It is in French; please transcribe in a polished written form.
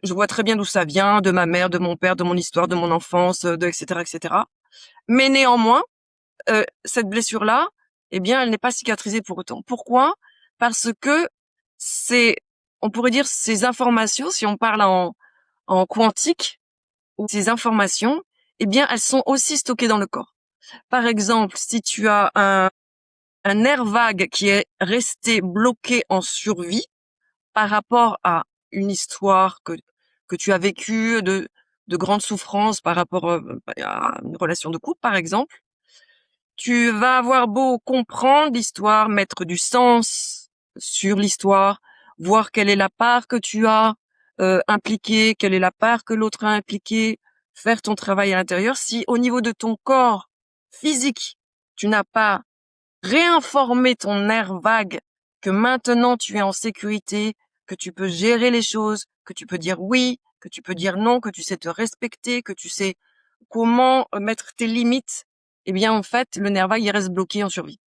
je vois très bien d'où ça vient, de ma mère, de mon père, de mon histoire, de mon enfance, etc., etc. Mais néanmoins, cette blessure-là, eh bien, elle n'est pas cicatrisée pour autant. Pourquoi? Parce que c'est, on pourrait dire, ces informations, si on parle en quantique, ou ces informations, eh bien, elles sont aussi stockées dans le corps. Par exemple, si tu as un nerf vague qui est resté bloqué en survie par rapport à une histoire que tu as vécue de grandes souffrances par rapport à une relation de couple, par exemple, tu vas avoir beau comprendre l'histoire, mettre du sens sur l'histoire, voir quelle est la part que tu as impliquée, quelle est la part que l'autre a impliquée, faire ton travail à l'intérieur. Si au niveau de ton corps physique, tu n'as pas réinformé ton nerf vague que maintenant tu es en sécurité, que tu peux gérer les choses, que tu peux dire oui, que tu peux dire non, que tu sais te respecter, que tu sais comment mettre tes limites, eh bien, en fait, le nerf vague, il reste bloqué en survie.